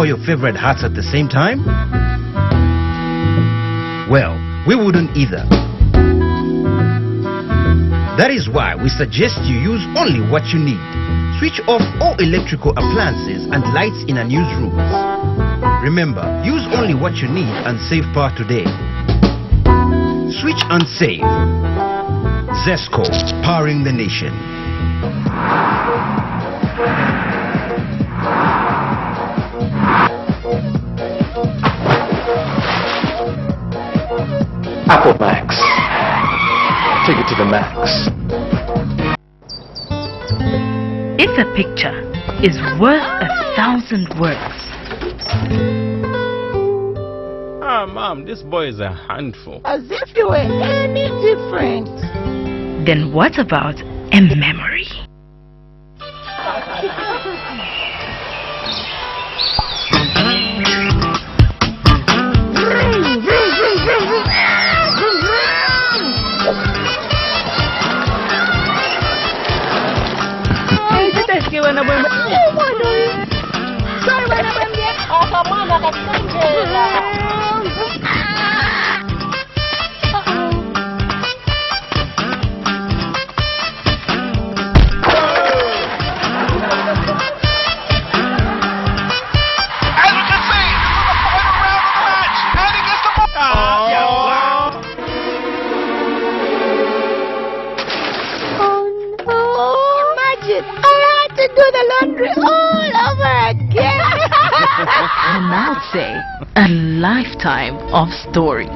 all your favorite hats at the same time? Well, we wouldn't either. That is why we suggest you use only what you need. Switch off all electrical appliances and lights in unused rooms. Remember, use only what you need and save power today. Switch and save. Zesco, powering the nation. Apple Max. Take it to the max. If a picture is worth 1,000 words. Ah, Mom, this boy is a handful. As if you were any different. Then what about a memory? And I'll say a lifetime of stories.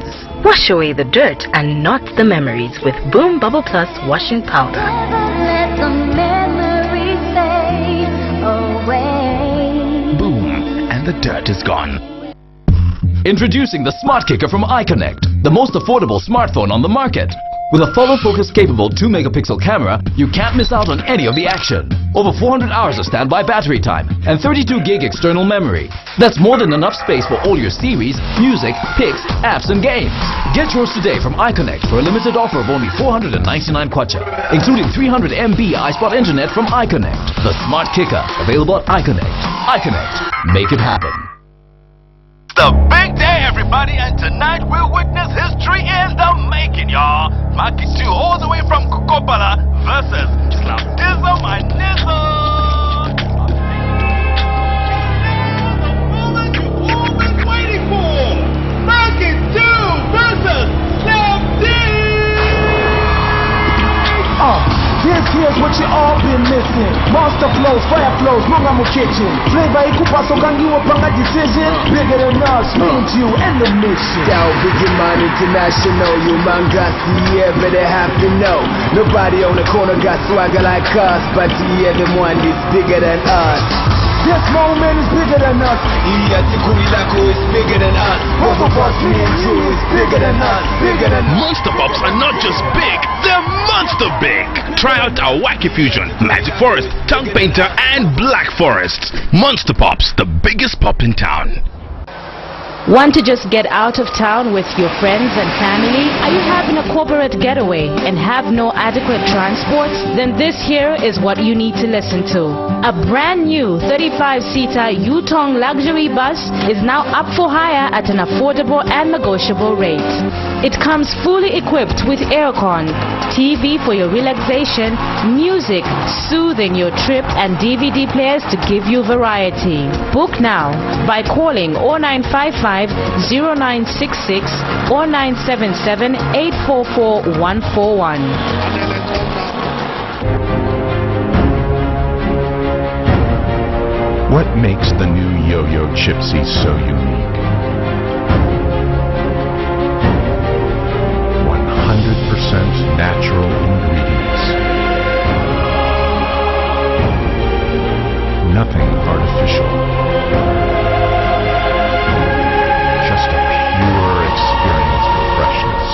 Wash away the dirt and not the memories with Boom Bubble Plus washing powder. Let the memories fade away. Boom, and the dirt is gone. Introducing the Smart Kicker from iConnect, the most affordable smartphone on the market. With a follow focus capable 2-megapixel camera, you can't miss out on any of the action. Over 400 hours of standby battery time and 32 gig external memory. That's more than enough space for all your series, music, pics, apps and games. Get yours today from iConnect for a limited offer of only 499 kwacha, including 300 MB iSpot internet from iConnect. The Smart Kicker, available at iConnect. iConnect, make it happen. The big day, everybody, and tonight we'll witness history in the making, y'all. Maki 2 all the way from Kokopala versus Slamdism and Nizzle. The moment you've all been waiting for. Maki 2 versus Slamdism. Here's what you all been missing. Monster flows, fire flows, Mungamu kitchen. Flavor ikupa so can you upon a decision. Bigger than us, means you and the mission. Down Biggie Man International, you man got the ever they have to know. Nobody on the corner got swagger like us, but the other one is bigger than us. This moment is bigger than us. Iyatikulilako is bigger than us. Both of us, me and you, is bigger than us. Bigger than us. Monster Pops are not just big, they're monster big. Try out our Wacky Fusion, Magic Forest, Tongue Painter, and Black Forest. Monster Pops, the biggest pop in town. Want to just get out of town with your friends and family? Are you having a corporate getaway and have no adequate transport? Then this here is what you need to listen to. A brand new 35-seater Yutong luxury bus is now up for hire at an affordable and negotiable rate. It comes fully equipped with aircon, TV for your relaxation, music soothing your trip, and DVD players to give you variety. Book now by calling 0955 0966 or 977 844 141. What makes the new Yo-Yo Chipsy so unique? 100% natural ingredients. Nothing artificial. Just a pure experience of freshness.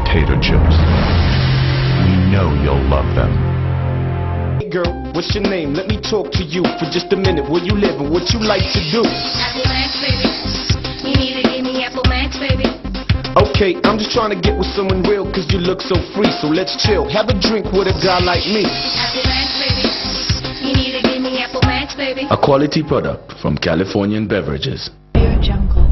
potato chips. We know you'll love them. Hey girl, what's your name? Let me talk to you for just a minute. Where you live and what you like to do? Apple Max, baby. You need to give me Apple Max, baby. Okay, I'm just trying to get with someone real cause you look so free. So let's chill, have a drink with a guy like me. Apple Max, baby. You need to give me Apple Max, baby. A quality product from Californian Beverages. Jungle.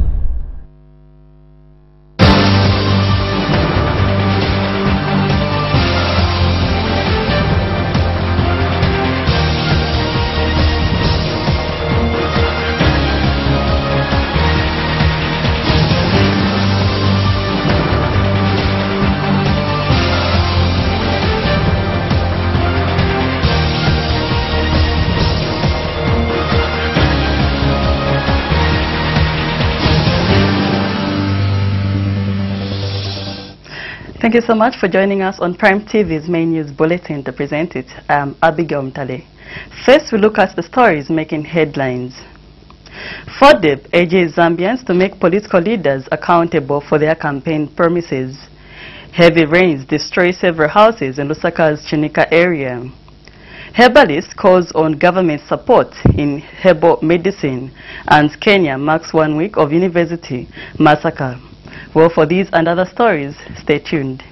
Thank you so much for joining us on Prime TV's main news bulletin. To present it, I'm Abigail Mtale. First, we look at the stories making headlines. FODEP urges Zambians to make political leaders accountable for their campaign promises. Heavy rains destroy several houses in Lusaka's Chinika area. Herbalist calls on government support in herbal medicine, and Kenya marks 1 week of university massacre. Well, for these and other stories, stay tuned.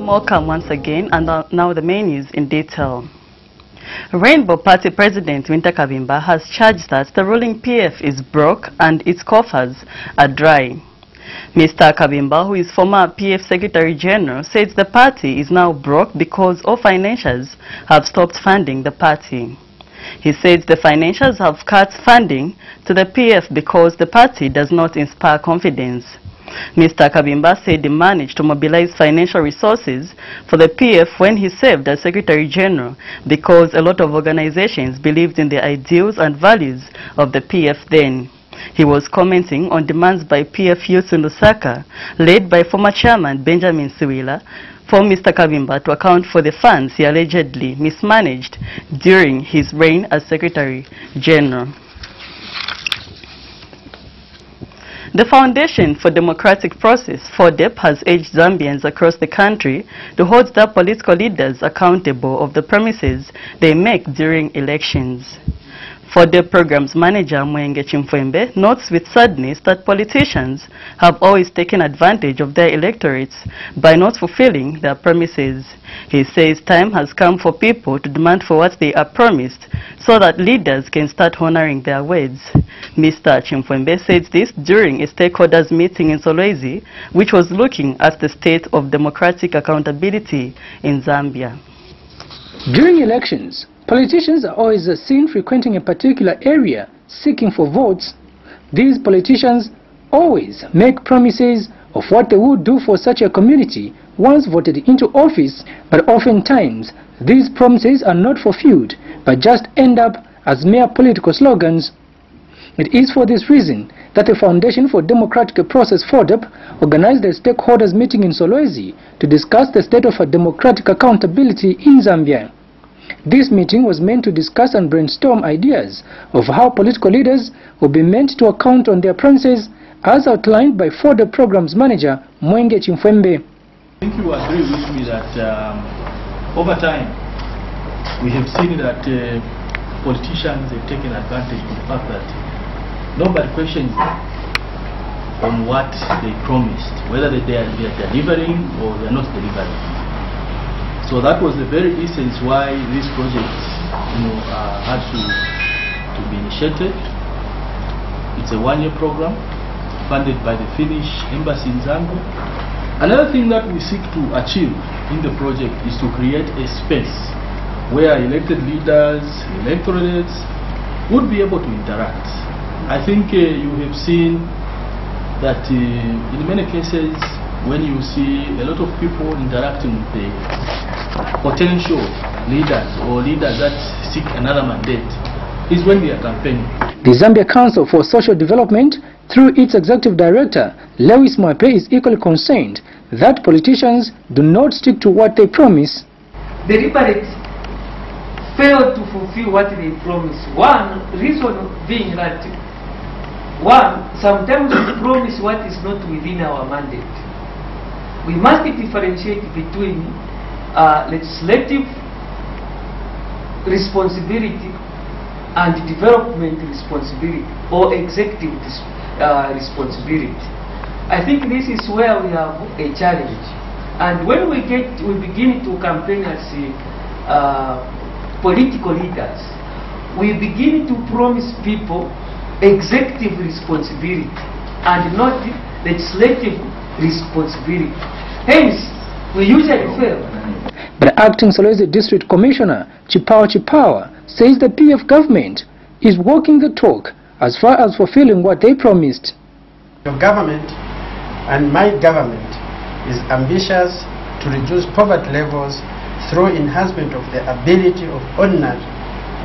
Welcome once again, and now the main news in detail. Rainbow Party President Winter Kavimba has charged that the ruling PF is broke and its coffers are dry. Mr. Kavimba, who is former PF Secretary General, says the party is now broke because all financiers have stopped funding the party. He says the financiers have cut funding to the PF because the party does not inspire confidence. Mr. Kavimba said he managed to mobilize financial resources for the PF when he served as Secretary General because a lot of organizations believed in the ideals and values of the PF then. He was commenting on demands by PF youth in Lusaka, led by former Chairman Benjamin Siwila, for Mr. Kavimba to account for the funds he allegedly mismanaged during his reign as Secretary General. The Foundation for Democratic Process, FODEP, has urged Zambians across the country to hold their political leaders accountable of the promises they make during elections. FODEP Programs Manager Mwenge Chimfwembe notes with sadness that politicians have always taken advantage of their electorates by not fulfilling their promises. He says time has come for people to demand for what they are promised so that leaders can start honoring their words. Mr. Chimfwembe said this during a stakeholders meeting in Solwezi, which was looking at the state of democratic accountability in Zambia. During elections, politicians are always seen frequenting a particular area seeking for votes. These politicians always make promises of what they would do for such a community once voted into office, but oftentimes these promises are not fulfilled but just end up as mere political slogans. It is for this reason that the Foundation for Democratic Process, FODEP, organized a stakeholders meeting in Solwezi to discuss the state of democratic accountability in Zambia. This meeting was meant to discuss and brainstorm ideas of how political leaders will be meant to account on their promises, as outlined by FODEP Programs Manager Mwenge Chimfwembe. I think you agree with me that over time we have seen that politicians have taken advantage of the fact that nobody questions them on what they promised, whether they are delivering or they are not delivering. So that was the very essence why this project, had to be initiated. It It's a one-year program funded by the Finnish Embassy in Zambia. Another thing that we seek to achieve in the project is to create a space where elected leaders, electorates would be able to interact. I think you have seen that in many cases when you see a lot of people interacting with the potential leaders or leaders that seek another mandate is when they are campaigning. The Zambia Council for Social Development, through its executive director, Lewis Mwape, is equally concerned that politicians do not stick to what they promise. Deliberate fail to fulfill what they promise. One reason being that, sometimes we promise what is not within our mandate. We must differentiate between legislative responsibility and development responsibility or executive responsibility. I think this is where we have a challenge. And when we begin to campaign as political leaders, we begin to promise people executive responsibility and not legislative responsibility. Hence, we usually fail. But acting Solwezi District Commissioner Chipawa Chipawa says the PF government is walking the talk as far as fulfilling what they promised. Your government and my government is ambitious to reduce poverty levels through enhancement of the ability of ordinary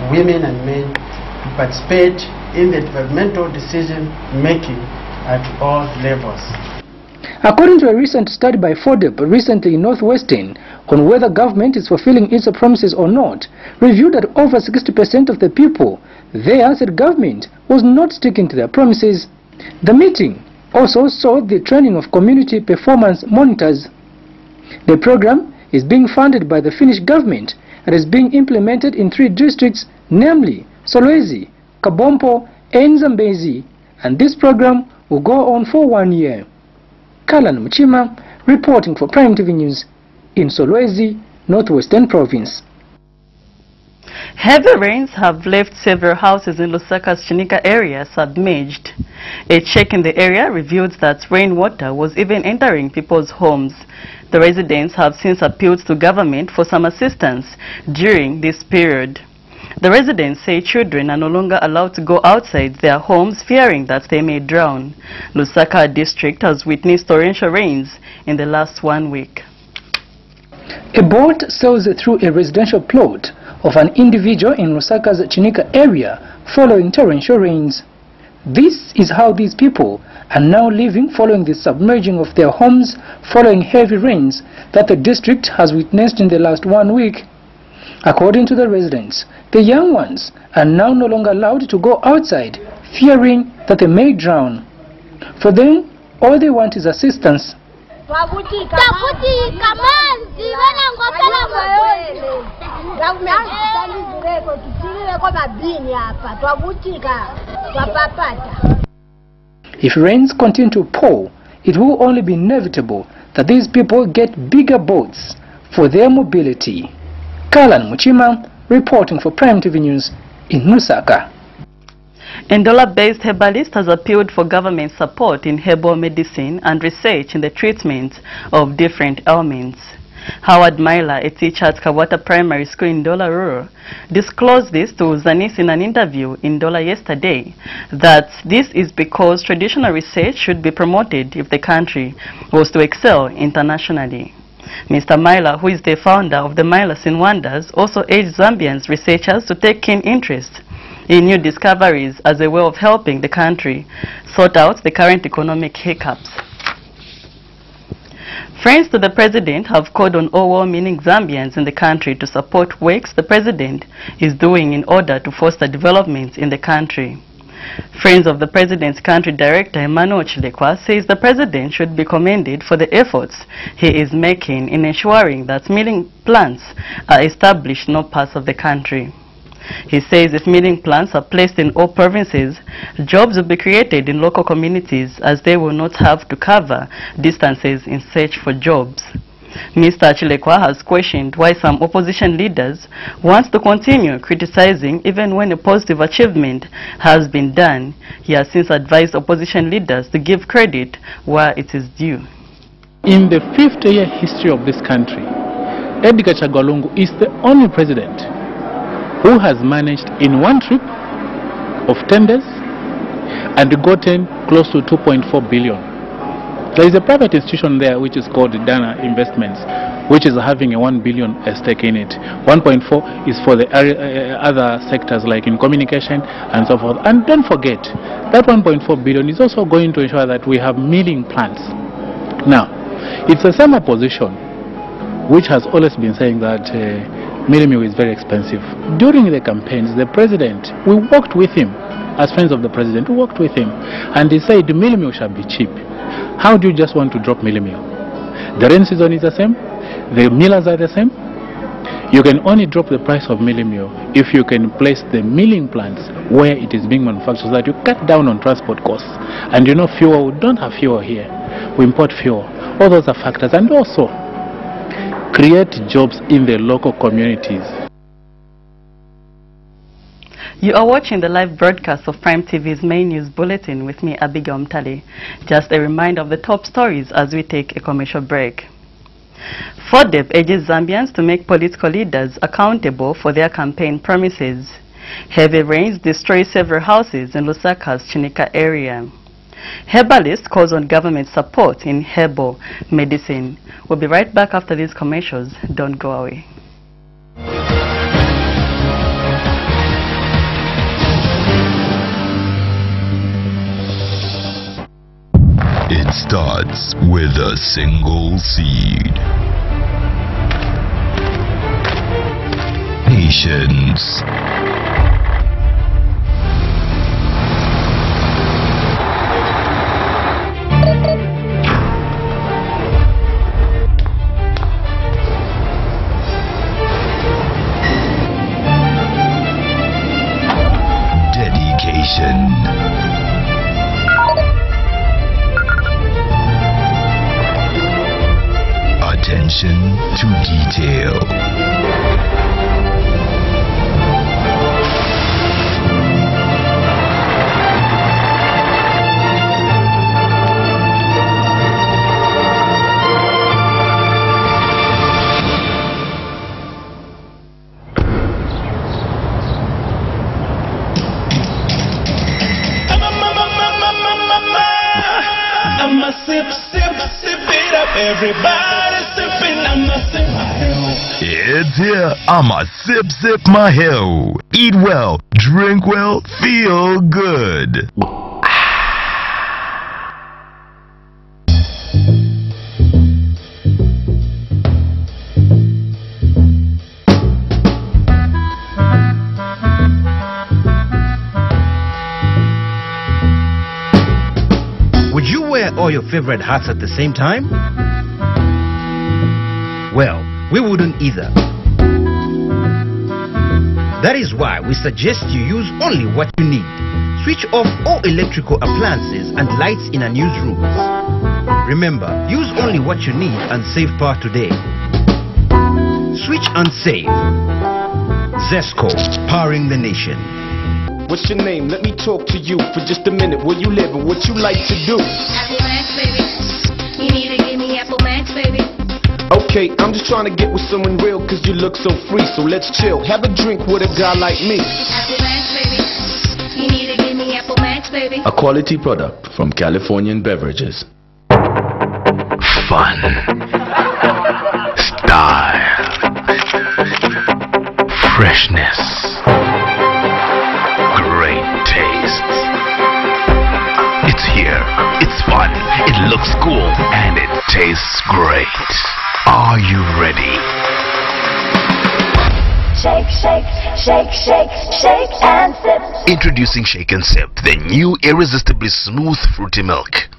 women and men to participate in the developmental decision making at all levels. According to a recent study by FODEP recently in Northwestern on whether government is fulfilling its promises or not, reviewed that over 60% of the people there said government was not sticking to their promises. The meeting also saw the training of community performance monitors. The program is being funded by the Finnish government and is being implemented in 3 districts, namely Solwezi, Kabompo and Zambezi, and this program will go on for 1 year. Kalan Muchima reporting for Prime TV News in Solwezi, Northwestern Province. Heavy rains have left several houses in Lusaka's Chinika area submerged. A check in the area revealed that rainwater was even entering people's homes. The residents have since appealed to government for some assistance during this period. The residents say children are no longer allowed to go outside their homes fearing that they may drown. Lusaka district has witnessed torrential rains in the last 1 week. A boat sails through a residential plot of an individual in Lusaka's Chinika area following torrential rains. This is how these people are now living following the submerging of their homes following heavy rains that the district has witnessed in the last 1 week. According to the residents, the young ones are now no longer allowed to go outside, fearing that they may drown. For them, all they want is assistance. If rains continue to pour, it will only be inevitable that these people get bigger boats for their mobility. Kalan Muchima reporting for Prime TV News in Lusaka. Ndola-based herbalist has appealed for government support in herbal medicine and research in the treatment of different ailments. Howard Myler, a teacher at Kawata Primary School in Ndola Rural, disclosed this to Zanis in an interview in Ndola yesterday, that this is because traditional research should be promoted if the country was to excel internationally. Mr. Myler, who is the founder of the Myler's in Wonders, also urged Zambians researchers to take keen interest in new discoveries as a way of helping the country sort out the current economic hiccups. Friends to the President have called on all well-meaning Zambians in the country to support works the President is doing in order to foster development in the country. Friends of the President's Country Director Emmanuel Chilekwa says the President should be commended for the efforts he is making in ensuring that milling plants are established in all parts of the country. He says if milling plants are placed in all provinces, jobs will be created in local communities as they will not have to cover distances in search for jobs. Mr. Chilekwa has questioned why some opposition leaders want to continue criticizing even when a positive achievement has been done. He has since advised opposition leaders to give credit where it is due. In the 50-year history of this country, Edgar Chagwa Lungu is the only president who has managed in one trip of tenders and gotten close to 2.4 billion. There is a private institution there which is called Dana Investments, which is having a 1 billion stake in it. 1.4 is for the other sectors like in communication and so forth. And don't forget, that 1.4 billion is also going to ensure that we have milling plants. Now, it's the same opposition which has always been saying that milling meal is very expensive. During the campaigns, the president, we worked with him, as friends of the president, we worked with him, and he said milling meal shall be cheap. How do you just want to drop milling meal? The rain season is the same, the millers are the same. You can only drop the price of milling meal if you can place the milling plants where it is being manufactured, so that you cut down on transport costs. And you know, fuel, we don't have fuel here, we import fuel. All those are factors, and also create jobs in the local communities. You are watching the live broadcast of Prime TV's main news bulletin with me, Abigail Mtali. Just a reminder of the top stories as we take a commercial break. FODEP urges Zambians to make political leaders accountable for their campaign promises. Heavy rains destroy several houses in Lusaka's Chinika area. Herbalist calls on government support in herbal medicine. We'll be right back after these commercials. Don't go away. It starts with a single seed. Patience. Dedication. Attention to detail. I'ma sip it up, everybody sipping, I'ma sip my hell. It's here, I'ma sip my hell. Eat well, drink well, feel good. Would you wear all your favorite hats at the same time? Well, we wouldn't either. That is why we suggest you use only what you need. Switch off all electrical appliances and lights in unused rooms. Remember, use only what you need and save power today. Switch and save. Zesco, powering the nation. What's your name? Let me talk to you for just a minute. Where you live and what you like to do? Apple Max, baby. You need to give me Apple Max, baby. Okay, I'm just trying to get with someone real cause you look so free. So let's chill, have a drink with a guy like me. Apple Max, baby. You need to give me Apple Max, baby. A quality product from Californian Beverages. Fun. Style. Freshness. Great taste. It's here, it's fun, it looks cool, and it tastes great. Are you ready? Shake, shake, shake, shake, shake and sip. Introducing Shake and Sip, the new irresistibly smooth fruity milk.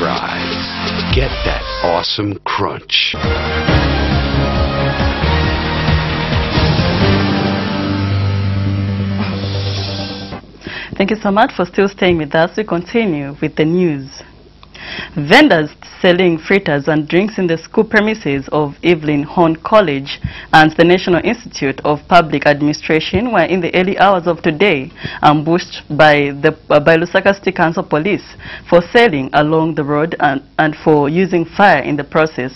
fries. Get that awesome crunch. Thank you so much for still staying with us. We continue with the news. Vendors selling fritters and drinks in the school premises of Evelyn Horn College and the National Institute of Public Administration were in the early hours of today ambushed by Lusaka City Council Police for selling along the road and for using fire in the process.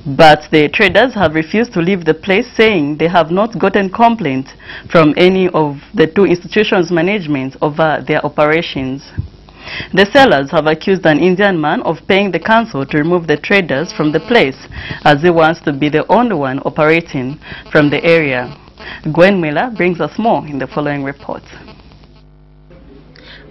But the traders have refused to leave the place, saying they have not gotten complaint from any of the two institutions' management over their operations. The sellers have accused an Indian man of paying the council to remove the traders from the place, as he wants to be the only one operating from the area. Gwen Miller brings us more in the following report.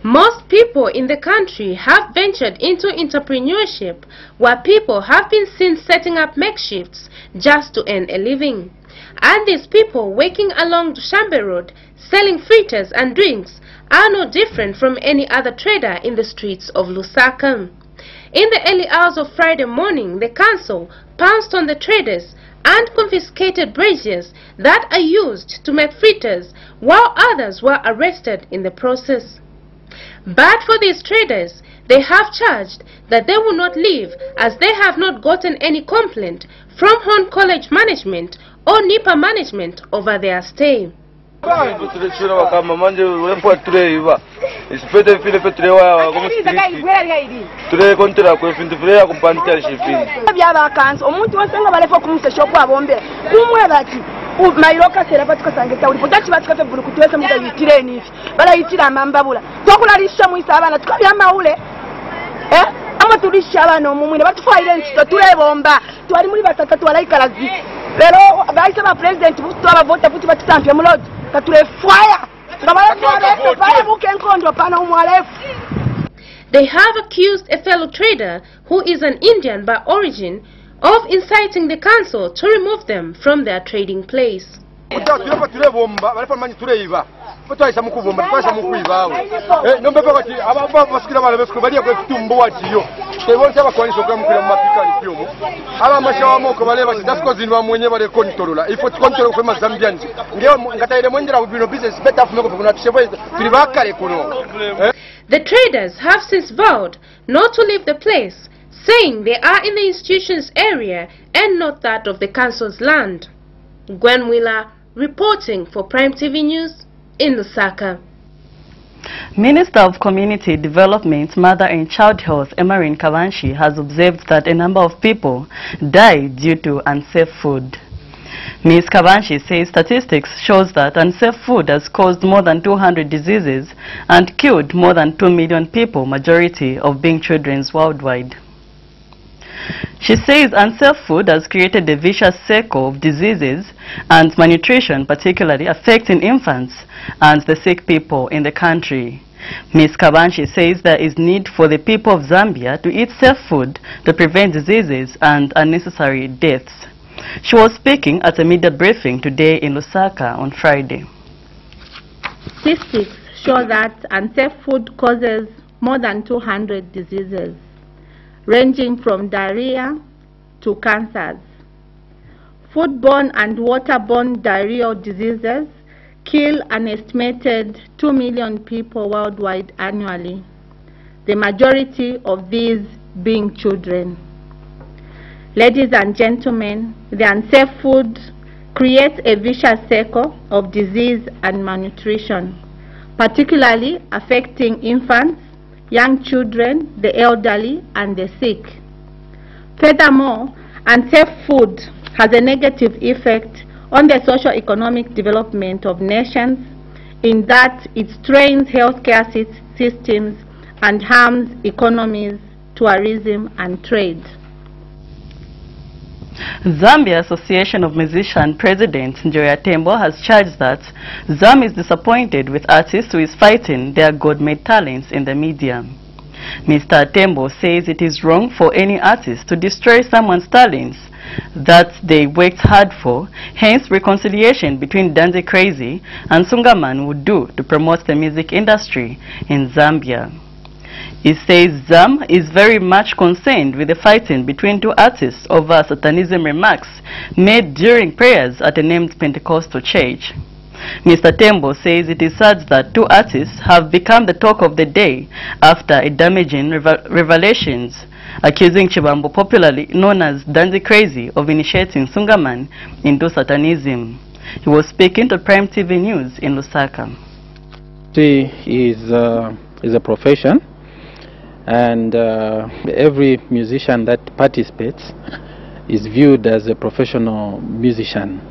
Most people in the country have ventured into entrepreneurship, where people have been seen setting up makeshifts just to earn a living. And these people working along Dushanbe Road, selling fritters and drinks, are no different from any other trader in the streets of Lusaka. In the early hours of Friday morning, the council pounced on the traders and confiscated braziers that are used to make fritters, while others were arrested in the process. But for these traders, they have charged that they will not leave as they have not gotten any complaint from Horn College management or NIPA management over their stay. mairoka sera patukasangeta ulipo dachi batukate bulu kutuweza muda yitireni ifi bala yitira mambabula tokularisha muisa abana tukabya maule ama tulisha abana omumwine batufaire nchito turebomba twali muri batatu walaikarazi lero baisa ba president butu abavota butu batutampye mulodi kature fire ngabala twale bale buke nkondo pana umwalefu. They have accused a fellow trader who is an Indian by origin of inciting the council to remove them from their trading place. The traders have since vowed not to leave the place, saying they are in the institution's area and not that of the council's land. Gwen Wheeler reporting for Prime TV News in Lusaka. Minister of Community Development, Mother and Child Health, Emerin Kavanshi, has observed that a number of people died due to unsafe food. Ms. Kavanshi says statistics shows that unsafe food has caused more than 200 diseases and killed more than 2 million people, majority of being children worldwide. She says unsafe food has created a vicious circle of diseases and malnutrition, particularly affecting infants and the sick people in the country. Ms. Kabanshi says there is need for the people of Zambia to eat safe food to prevent diseases and unnecessary deaths. She was speaking at a media briefing today in Lusaka on Friday. Statistics show that unsafe food causes more than 200 diseases, ranging from diarrhea to cancers. Foodborne and waterborne diarrheal diseases kill an estimated 2 million people worldwide annually, the majority of these being children. Ladies and gentlemen, the unsafe food creates a vicious circle of disease and malnutrition, particularly affecting infants, young children, the elderly, and the sick. Furthermore, unsafe food has a negative effect on the socio-economic development of nations in that it strains healthcare systems and harms economies, tourism, and trade. Zambia Association of Musicians President Njoya Tembo has charged that ZAM is disappointed with artists who is fighting their God-made talents in the media. Mr. Tembo says it is wrong for any artist to destroy someone's talents that they worked hard for, hence reconciliation between Dance Crazy and Sungaman would do to promote the music industry in Zambia. He says ZAM is very much concerned with the fighting between two artists over Satanism remarks made during prayers at a named Pentecostal church. Mr. Tembo says it is sad that two artists have become the talk of the day after a damaging revelations accusing Chibambo, popularly known as Dandy Crazy, of initiating Sungaman into Satanism. He was speaking to Prime TV News in Lusaka. Is a profession, and every musician that participates is viewed as a professional musician.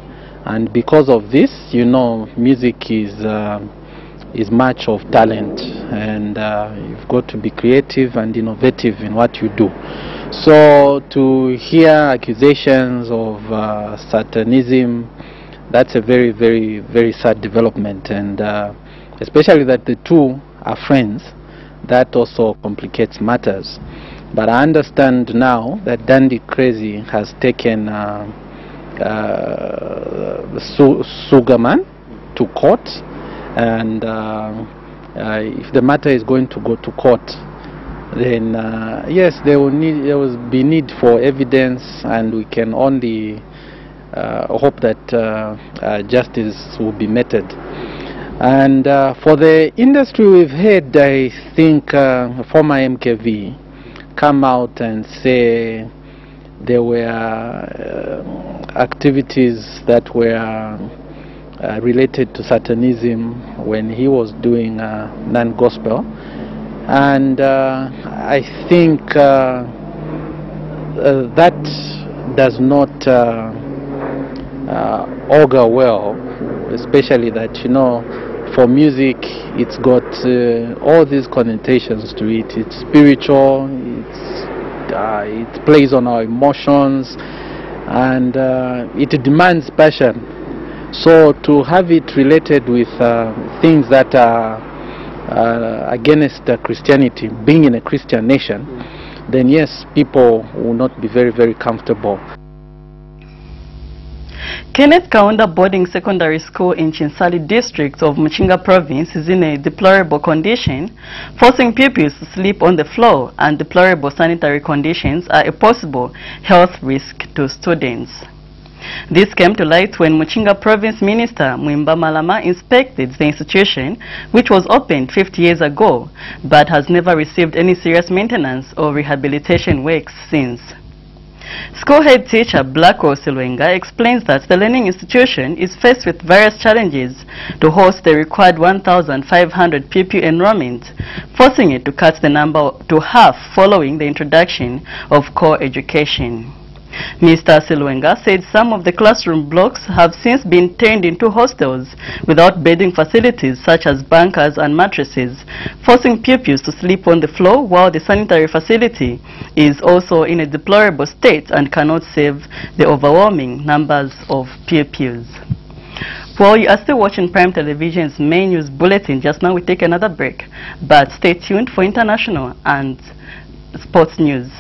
And because of this, you know, music is much of talent, and you've got to be creative and innovative in what you do. So to hear accusations of Satanism, that's a very, very, very sad development, and especially that the two are friends, that also complicates matters. But I understand now that Dandy Crazy has taken Sugaman to court, and if the matter is going to go to court, then yes, there will be need for evidence, and we can only hope that justice will be meted. And for the industry, we've had, I think, former MKV come out and say there were activities that were related to Satanism when he was doing non-gospel, and I think that does not augur well, especially that, you know, for music it's got all these connotations to it. It's spiritual, it plays on our emotions, and it demands passion. So to have it related with things that are against Christianity, being in a Christian nation, then yes, people will not be very, very comfortable. Kenneth Kaunda Boarding Secondary School in Chinsali district of Muchinga province is in a deplorable condition, forcing pupils to sleep on the floor, and deplorable sanitary conditions are a possible health risk to students. This came to light when Muchinga Province Minister Mwimba Malama inspected the institution, which was opened 50 years ago, but has never received any serious maintenance or rehabilitation works since. School head teacher Blacko Silwenga explains that the learning institution is faced with various challenges to host the required 1,500 pupil enrollment, forcing it to cut the number to half following the introduction of core education. Mr. Silwenga said some of the classroom blocks have since been turned into hostels without bedding facilities such as bunkers and mattresses, forcing pupils to sleep on the floor, while the sanitary facility is also in a deplorable state and cannot save the overwhelming numbers of pupils. Well, you are still watching Prime Television's main news bulletin. Just now we take another break, but stay tuned for international and sports news.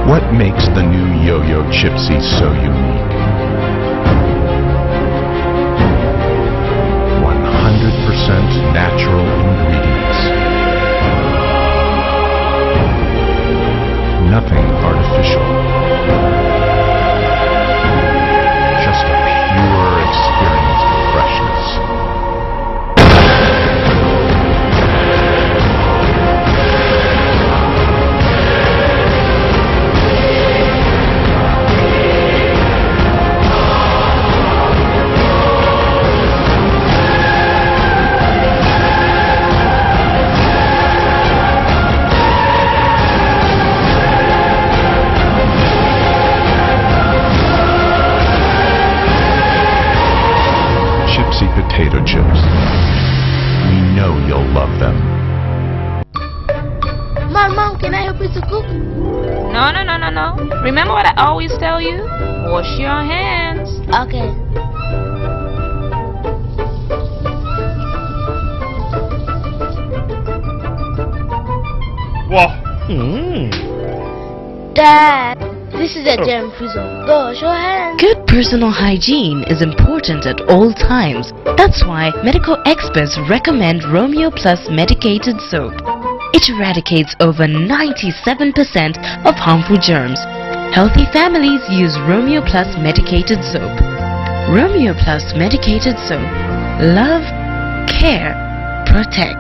What makes the new Yo-Yo Chipsy so unique? 100% natural ingredients. Nothing artificial. Just a pure experience of freshness. Potato chips. We know you'll love them. Mom, can I help you to cook? No. Remember what I always tell you? Wash your hands. Okay. Dad, this is a germ-free zone. Go wash your hands. Good personal hygiene is important at all times. That's why medical experts recommend Romeo Plus medicated soap. It eradicates over 97% of harmful germs. Healthy families use Romeo Plus medicated soap. Romeo Plus medicated soap. Love, care, protect.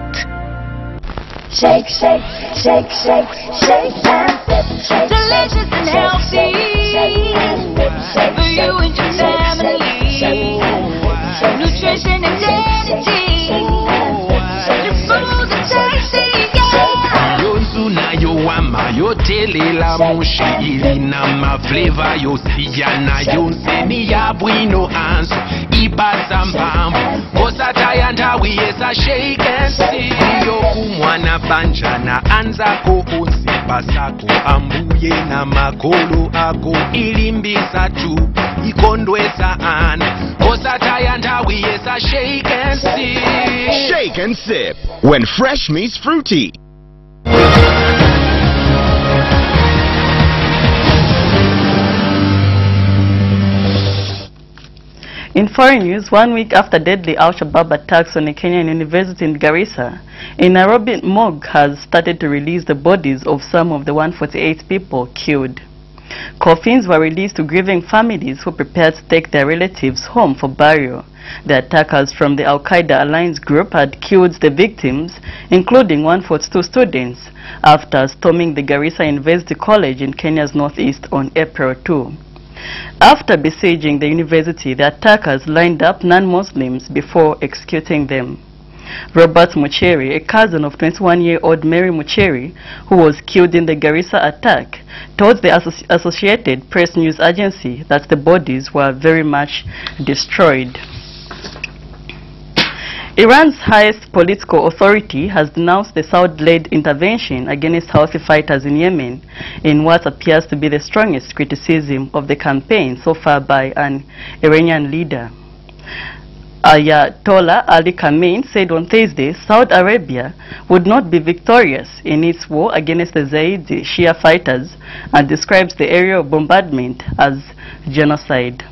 Shake, shake, shake, shake, shake and sip. Shake, delicious and healthy for you and your family. Nutrition and energy. Your food is tasty, yeah. Yonzuna yowama yotelela mushi ilina mafleva yosiyana yonseni yabwino anso ibasa mbambo kosataya ndawi yesa shake and see yokumwana banjana anzako onsibasako ambuye na makolo ako ilimbisa tu ikondwesa ana kosataya ndawi yesa shake and see. Shake and sip when fresh meets fruity. In foreign news, 1 week after deadly Al-Shabaab attacks on a Kenyan university in Garissa, a Nairobi morgue has started to release the bodies of some of the 148 people killed. Coffins were released to grieving families who prepared to take their relatives home for burial. The attackers from the Al-Qaeda Alliance group had killed the victims, including 142 students, after storming the Garissa University College in Kenya's northeast on April 2. After besieging the university, the attackers lined up non-Muslims before executing them. Robert Mucheri, a cousin of 21-year-old Mary Mucheri, who was killed in the Garissa attack, told the Associated Press news agency that the bodies were very much destroyed. Iran's highest political authority has denounced the Saudi-led intervention against Houthi fighters in Yemen in what appears to be the strongest criticism of the campaign so far by an Iranian leader. Ayatollah Ali Khamenei said on Thursday Saudi Arabia would not be victorious in its war against the Zaidi Shia fighters and describes the area of bombardment as genocide.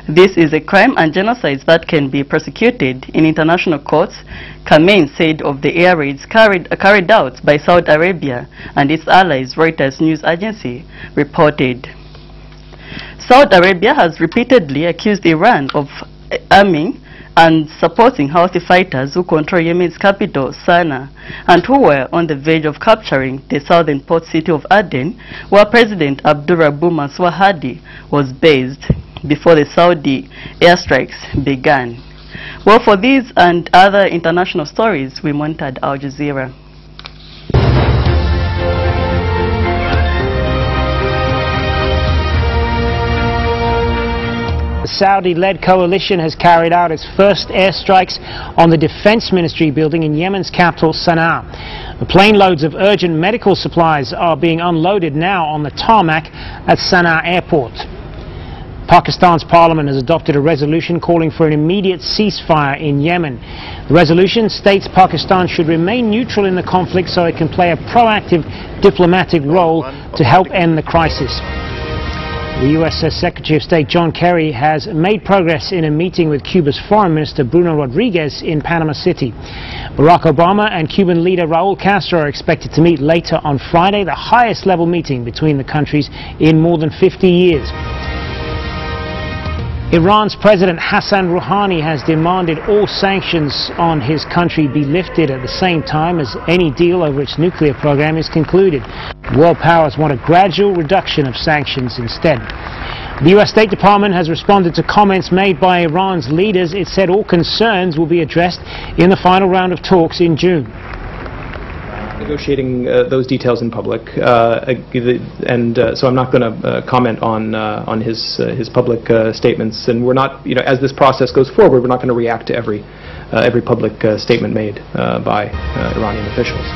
This is a crime and genocide that can be prosecuted in international courts, Khamenei said of the air raids carried out by Saudi Arabia and its allies, Reuters news agency reported. Saudi Arabia has repeatedly accused Iran of arming and supporting Houthi fighters who control Yemen's capital, Sana'a, and who were on the verge of capturing the southern port city of Aden, where President Abdurrahman Mansour Hadi was based, before the Saudi airstrikes began. Well, for these and other international stories, we monitored Al Jazeera. The Saudi-led coalition has carried out its first airstrikes on the Defense Ministry building in Yemen's capital, Sana'a. The plane loads of urgent medical supplies are being unloaded now on the tarmac at Sana'a airport. Pakistan's parliament has adopted a resolution calling for an immediate ceasefire in Yemen. The resolution states Pakistan should remain neutral in the conflict so it can play a proactive diplomatic role to help end the crisis. The U.S. Secretary of State John Kerry has made progress in a meeting with Cuba's Foreign Minister Bruno Rodriguez in Panama City. Barack Obama and Cuban leader Raul Castro are expected to meet later on Friday, the highest level meeting between the countries in more than 50 years. Iran's President Hassan Rouhani has demanded all sanctions on his country be lifted at the same time as any deal over its nuclear program is concluded. World powers want a gradual reduction of sanctions instead. The U.S. State Department has responded to comments made by Iran's leaders. It said all concerns will be addressed in the final round of talks in June. Negotiating those details in public, so I'm not going to comment on his public statements. And we're not, as this process goes forward, we're not going to react to every public statement made by Iranian officials.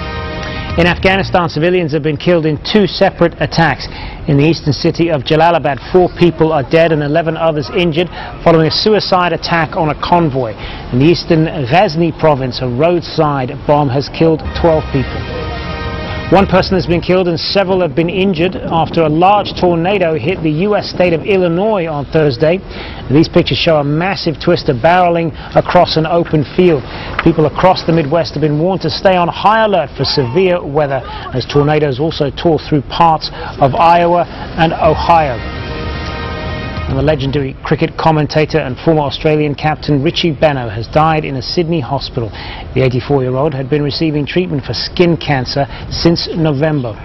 In Afghanistan, civilians have been killed in 2 separate attacks. In the eastern city of Jalalabad, 4 people are dead and 11 others injured following a suicide attack on a convoy. In the eastern Ghazni province, a roadside bomb has killed 12 people. One person has been killed and several have been injured after a large tornado hit the U.S. state of Illinois on Thursday. These pictures show a massive twister barreling across an open field. People across the Midwest have been warned to stay on high alert for severe weather, as tornadoes also tore through parts of Iowa and Ohio. And the legendary cricket commentator and former Australian captain Richie Benaud has died in a Sydney hospital. The 84-year-old had been receiving treatment for skin cancer since November.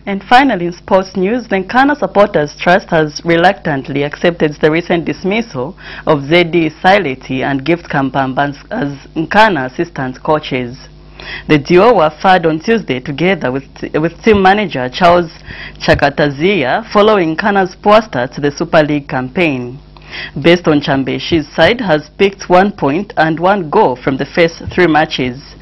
And finally, in sports news, the Nkana Supporters Trust has reluctantly accepted the recent dismissal of Zedi Sileti and Gift Kampamba as Nkana assistant coaches. The duo were fired on Tuesday together with team manager Charles Chakatazia following Nkana's poor start to the Super League campaign. Based on Chambeshi's side has picked 1 point and 1 goal from the first 3 matches.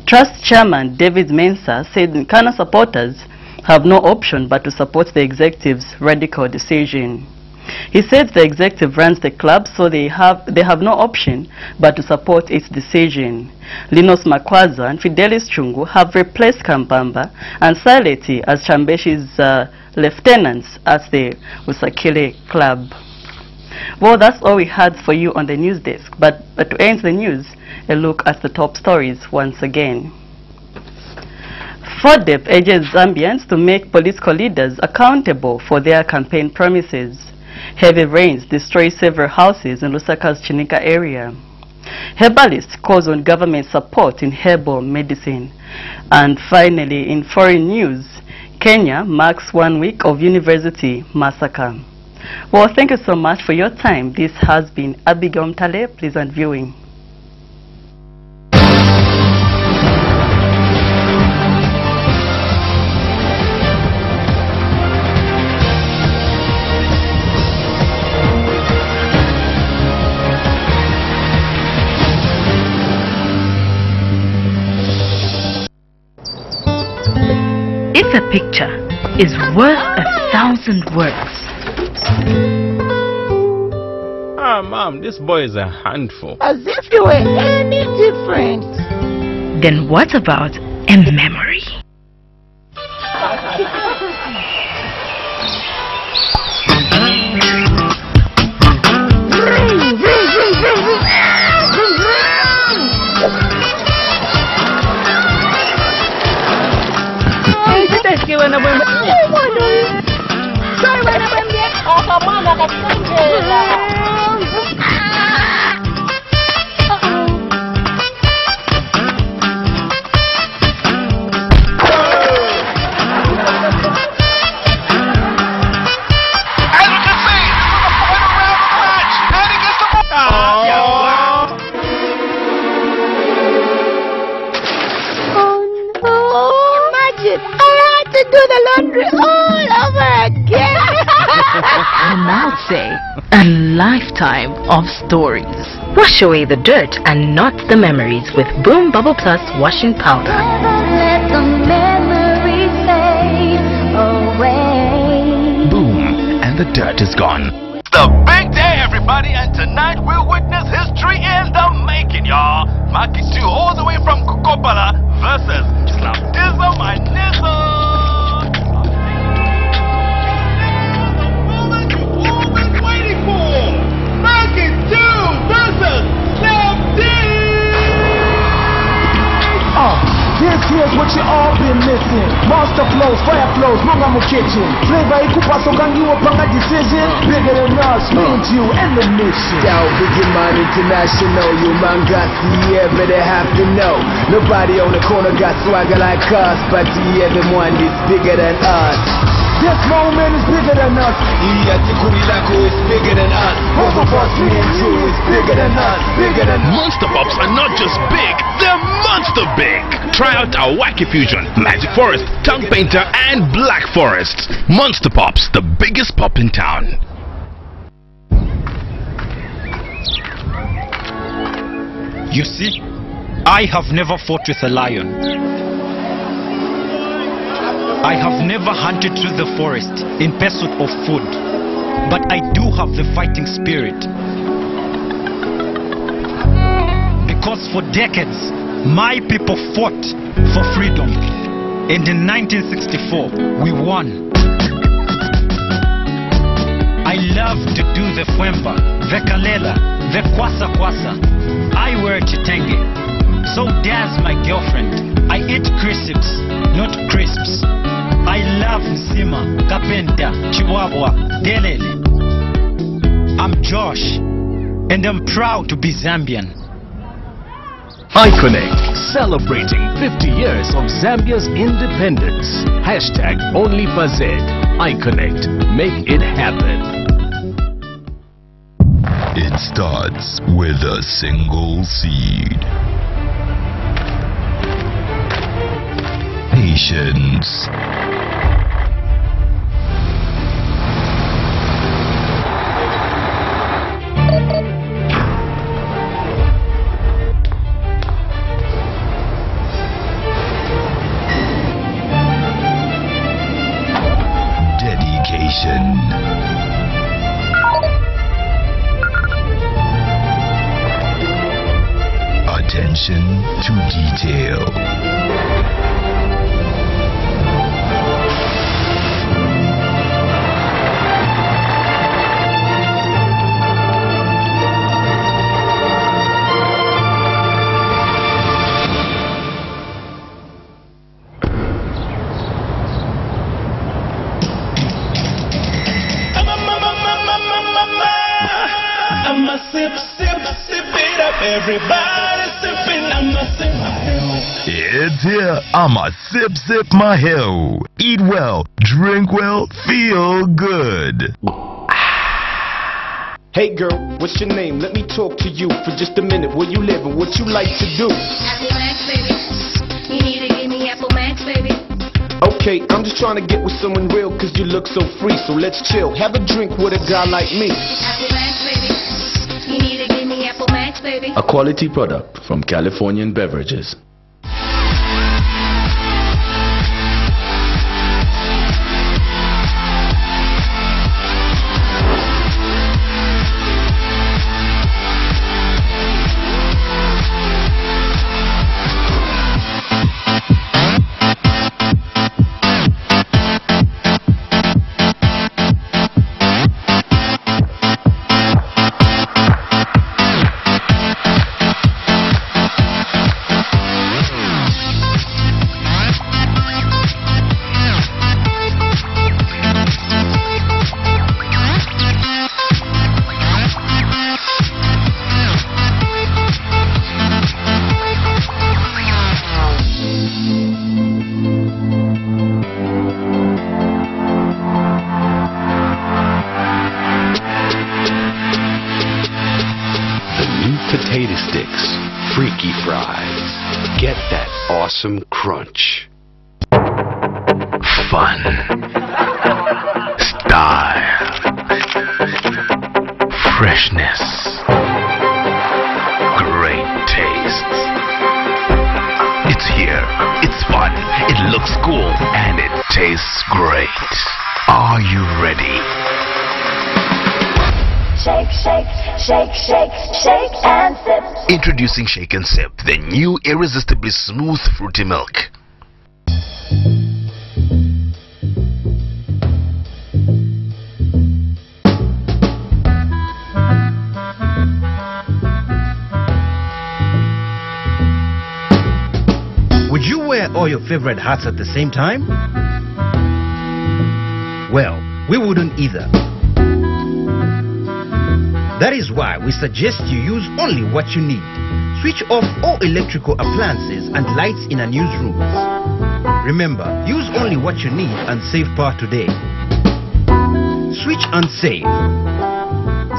Trust chairman David Mensah said Nkana supporters have no option but to support the executive's radical decision. He said the executive runs the club, so they have no option but to support its decision. Linus Makwaza and Fidelis Chungu have replaced Kampamba and Sileti as Chambeshi's lieutenants at the Usakile club. Well, that's all we had for you on the news desk, but to end the news, a look at the top stories once again. FODEP urges Zambians to make political leaders accountable for their campaign promises. Heavy rains destroy several houses in Lusaka's Chinika area. Herbalists calls on government support in herbal medicine. And finally, in foreign news, Kenya marks 1 week of university massacre. Well, thank you so much for your time. This has been Abigail Mtale. Pleasant viewing. If a picture is worth 1,000 words. Ah, Mom, this boy is a handful. As if you were any different. Then what about a memory? I'll say a lifetime of stories. Wash away the dirt and not the memories with Boom Bubble Plus washing powder. Let the memories fade away. Boom, and the dirt is gone. It's the big day, everybody, and tonight we'll witness history in the making, y'all. Maki 2 all the way from Kukopala versus Slapdizzle my nizzle. This here's what you all been missing. Monster flows, fire flows, Mungamu kitchen. Flavor ikupa so can you upon a decision? Bigger than us, me and you and the mission. Yo, Biggie Man International, you man got the better have to know. Nobody on the corner got swagger like us, but everyone is bigger than us. This moment is bigger than us. Is bigger than us. Both of us, me and you, is bigger than us. Bigger than us. Monster Pops are not just big, they're monster big. Try out our Wacky Fusion, Magic Forest, Tongue Painter, and Black Forest. Monster Pops, the biggest pop in town. You see, I have never fought with a lion. I have never hunted through the forest in pursuit of food. but I do have the fighting spirit. Because for decades, my people fought for freedom. And in 1964, we won. I love to do the Fwemba, the Kalela, the Kwasa Kwasa. I wear Chitenge. So does my girlfriend. I eat crisps, not crisps. I love Nsima, Kapenta, Chihuahua, Delele. I'm Josh, and I'm proud to be Zambian. iConnect, celebrating 50 years of Zambia's independence. Hashtag OnlyFazed. iConnect, make it happen. It starts with a single seed. Patience. Dedication. Attention to detail. I'ma sip it up. Everybody sipping, I'ma sip my hell. It's here. I'ma sip my hell. Eat well, drink well, feel good. Hey girl, what's your name? Let me talk to you for just a minute. Where you live and what you like to do? Apple Max, baby. You need to give me Apple Max, baby. Okay, I'm just trying to get with someone real cause you look so free. So let's chill, have a drink with a guy like me. Apple Max, baby. You need to give me Apple Max, baby. A quality product from Californian Beverages. Potato sticks, freaky fries. Get that awesome crunch. Fun. Style. Freshness. Great taste. It's here. It's fun. It looks cool. And it tastes great. Are you ready? Shake, shake, shake, shake, shake and sip. Introducing Shake and Sip, the new irresistibly smooth fruity milk. Would you wear all your favorite hats at the same time? Well, we wouldn't either. That is why we suggest you use only what you need. Switch off all electrical appliances and lights in unused rooms. Remember, use only what you need and save power today. Switch and save.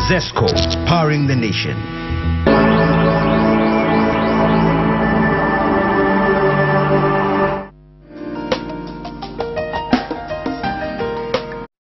Zesco, powering the nation.